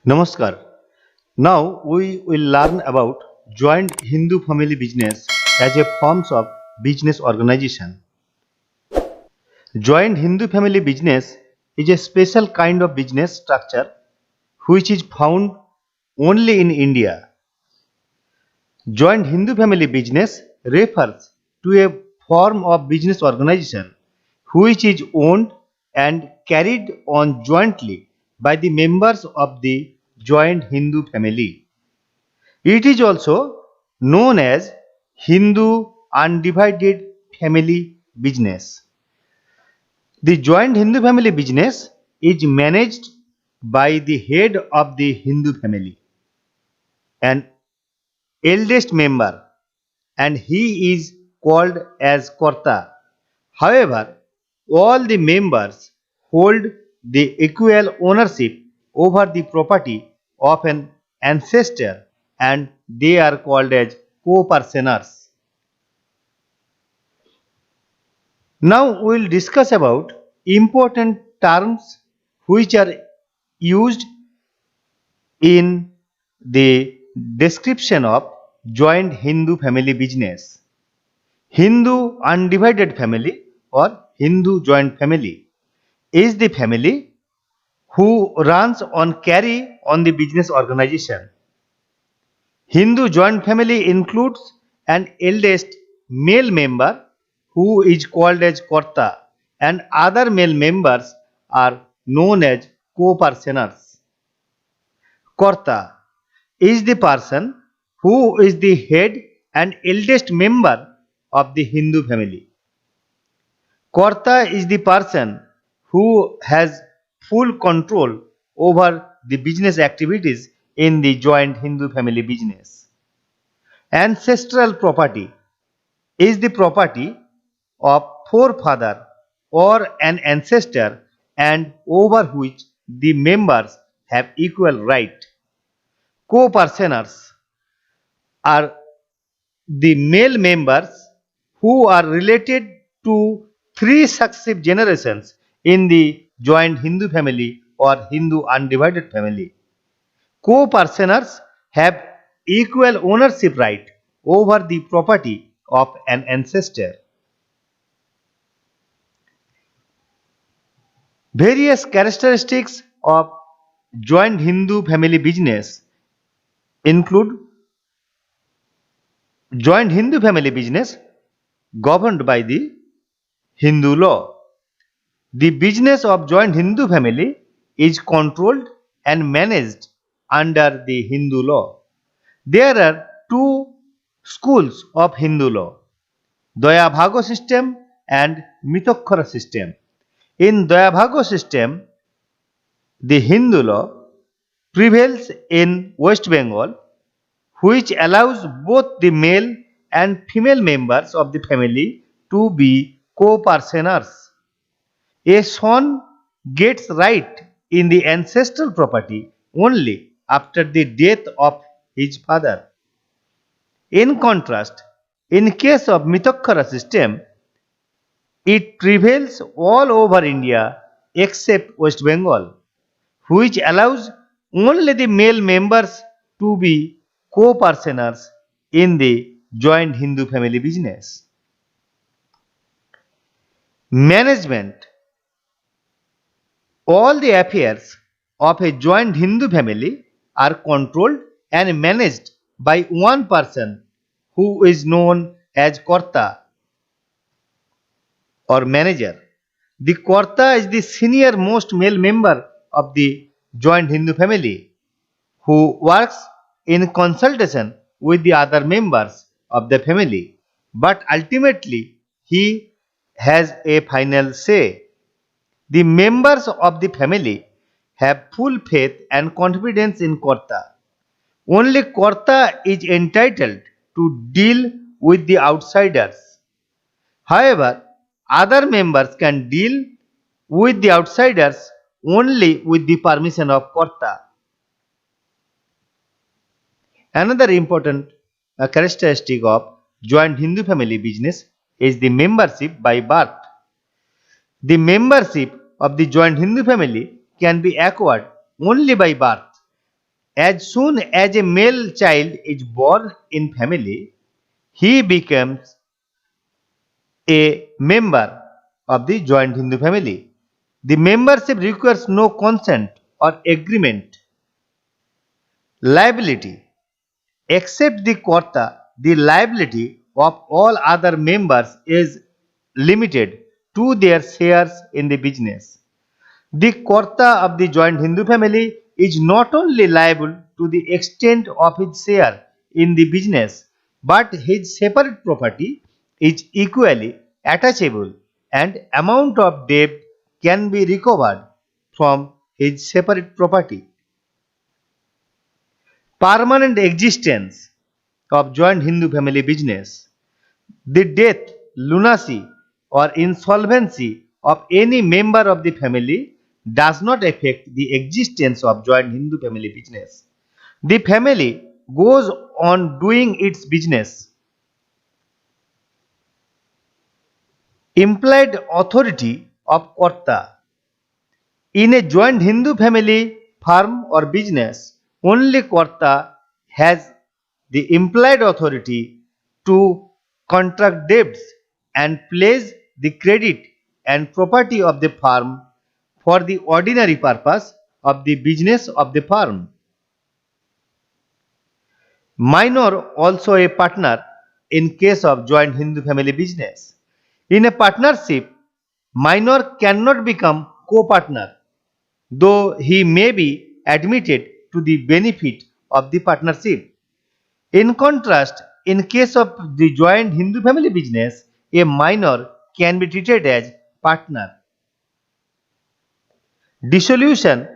Namaskar. Now we will learn about joint Hindu family business as a forms of business organization. Joint Hindu family business is a special kind of business structure which is found only in India. Joint Hindu family business refers to a form of business organization which is owned and carried on jointly by the members of the joint Hindu family. It is also known as Hindu undivided family business. The joint Hindu family business is managed by the head of the Hindu family, an eldest member, and he is called as Karta. However, all the members hold the equal ownership over the property of an ancestor and they are called as co-parceners. Now we will discuss about important terms which are used in the description of joint Hindu family business. Hindu undivided family or Hindu joint family is the family who runs on carry on the business organization. Hindu joint family includes an eldest male member who is called as Karta and other male members are known as co-parceners. Karta is the person who is the head and eldest member of the Hindu family. Karta is the person who has full control over the business activities in the joint Hindu family business. Ancestral property is the property of forefather or an ancestor and over which the members have equal right. Co-parceners are the male members who are related to three successive generations in the joint Hindu family or Hindu undivided family. Co-parceners have equal ownership right over the property of an ancestor. Various characteristics of joint Hindu family business include joint Hindu family business governed by the Hindu law. The business of joint Hindu family is controlled and managed under the Hindu law. There are two schools of Hindu law, Daya system and Mitokhara system. In Daya system, the Hindu law prevails in West Bengal, which allows both the male and female members of the family to be co-parceners. A son gets right in the ancestral property only after the death of his father. In contrast, in case of Mitokhara system, it prevails all over India except West Bengal, which allows only the male members to be co-parceners in the joint Hindu family business. Management. All the affairs of a joint Hindu family are controlled and managed by one person who is known as Karta or manager. The Karta is the senior most male member of the joint Hindu family who works in consultation with the other members of the family, but ultimately he has a final say. The members of the family have full faith and confidence in Karta. Only Karta is entitled to deal with the outsiders. However, other members can deal with the outsiders only with the permission of Karta. Another important characteristic of joint Hindu family business is the membership by birth. The membership of the joint Hindu family can be acquired only by birth. As soon as a male child is born in family, he becomes a member of the joint Hindu family. The membership requires no consent or agreement. Liability. Except the Karta, the liability of all other members is limited to their shares in the business. The Karta of the joint Hindu family is not only liable to the extent of his share in the business, but his separate property is equally attachable and amount of debt can be recovered from his separate property. Permanent existence of joint Hindu family business. The death, lunacy, or insolvency of any member of the family does not affect the existence of joint Hindu family business. The family goes on doing its business. Implied authority of Karta. In a joint Hindu family firm or business, only Karta has the implied authority to contract debts and place the credit and property of the firm for the ordinary purpose of the business of the firm. Minor also a partner in case of joint Hindu family business. In a partnership, minor cannot become co-partner, though he may be admitted to the benefit of the partnership. In contrast, in case of the joint Hindu family business, a minor can be treated as partner. Dissolution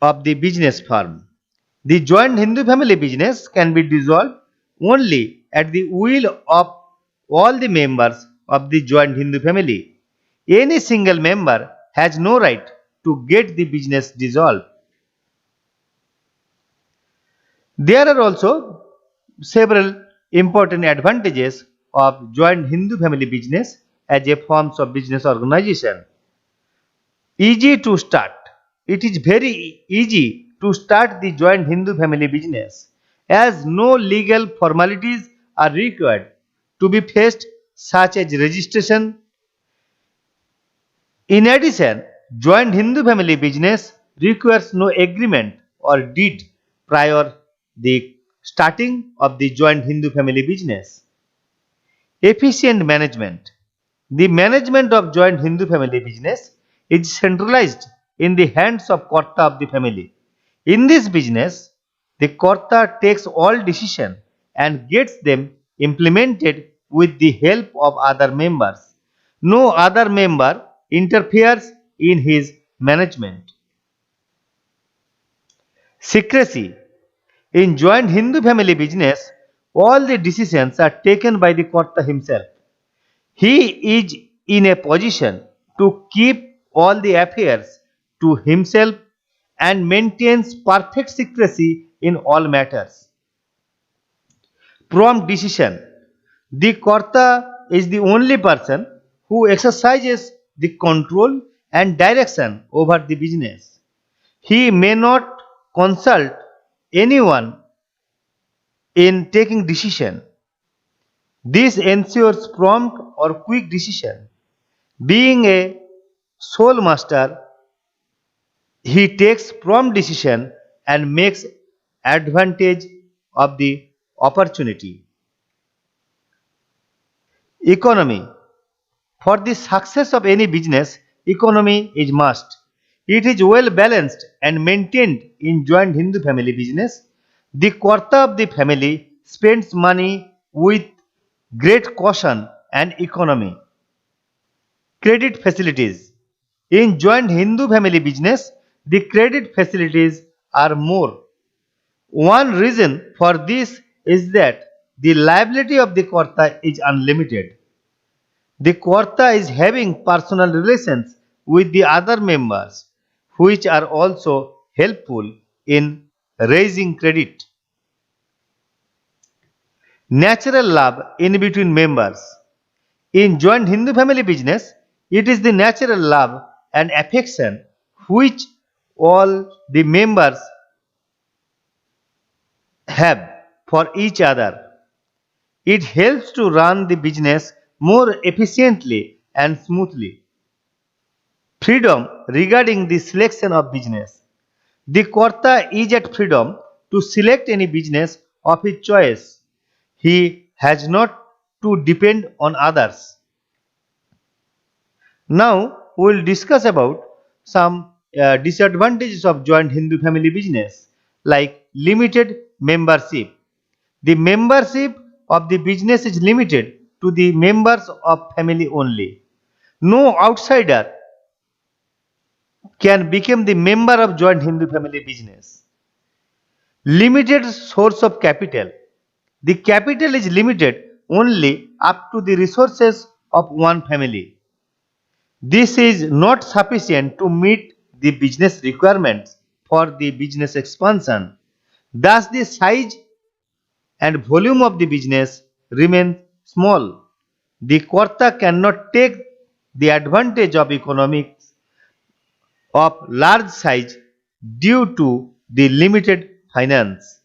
of the business firm. The joint Hindu family business can be dissolved only at the will of all the members of the joint Hindu family. Any single member has no right to get the business dissolved. There are also several important advantages of joint Hindu family business as a forms of business organization. Easy to start. It is very easy to start the joint Hindu family business, as no legal formalities are required to be faced, such as registration. In addition, joint Hindu family business requires no agreement or deed prior the starting of the joint Hindu family business. Efficient management. The management of joint Hindu family business is centralized in the hands of Karta of the family. In this business, the Karta takes all decisions and gets them implemented with the help of other members. No other member interferes in his management. Secrecy. In joint Hindu family business, all the decisions are taken by the Karta himself. He is in a position to keep all the affairs to himself and maintains perfect secrecy in all matters. Prompt decision. The Karta is the only person who exercises the control and direction over the business. He may not consult anyone in taking decision. This ensures prompt or quick decision. Being a sole master, he takes prompt decision and makes advantage of the opportunity. Economy. For the success of any business, economy is must. It is well balanced and maintained in joint Hindu family business. The Karta of the family spends money with great caution and economy. Credit facilities. In joint Hindu family business, the credit facilities are more. One reason for this is that the liability of the Karta is unlimited. The Karta is having personal relations with the other members, which are also helpful in raising credit. Natural love in between members. In joint Hindu family business, it is the natural love and affection which all the members have for each other. It helps to run the business more efficiently and smoothly. Freedom regarding the selection of business. The Karta is at freedom to select any business of his choice. He has not to depend on others. Now we will discuss about some disadvantages of joint Hindu family business like limited membership. The membership of the business is limited to the members of family only. No outsider can become the member of joint Hindu family business. Limited source of capital. The capital is limited only up to the resources of one family. This is not sufficient to meet the business requirements for the business expansion. Thus, the size and volume of the business remain small. The Karta cannot take the advantage of economics of large size due to the limited finance.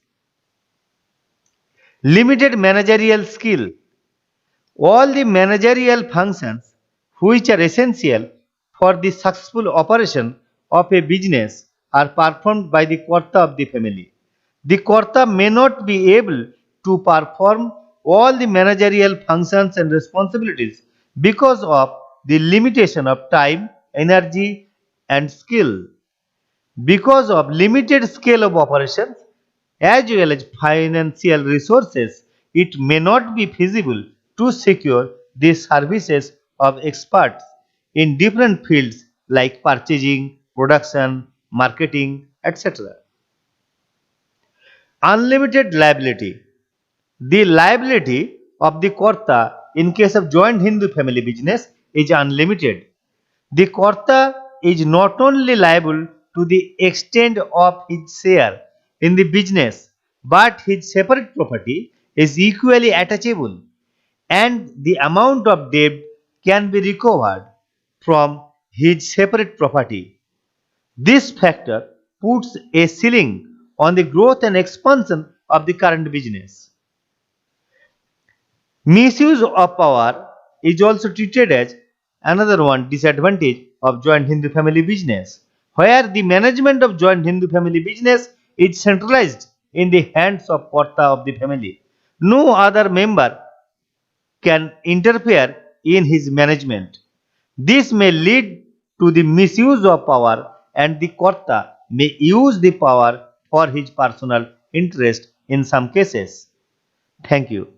Limited managerial skill. All the managerial functions which are essential for the successful operation of a business are performed by the Karta of the family. The Karta may not be able to perform all the managerial functions and responsibilities because of the limitation of time, energy and skill. Because of limited scale of operations as well as financial resources, it may not be feasible to secure the services of experts in different fields like purchasing, production, marketing, etc. Unlimited liability. The liability of the Karta in case of joint Hindu family business is unlimited. The Karta is not only liable to the extent of his share in the business, but his separate property is equally attachable, and the amount of debt can be recovered from his separate property. This factor puts a ceiling on the growth and expansion of the current business. Misuse of power is also treated as another one disadvantage of joint Hindu family business, where the management of joint Hindu family business is centralized in the hands of Karta of the family. No other member can interfere in his management. This may lead to the misuse of power, and the Karta may use the power for his personal interest in some cases. Thank you.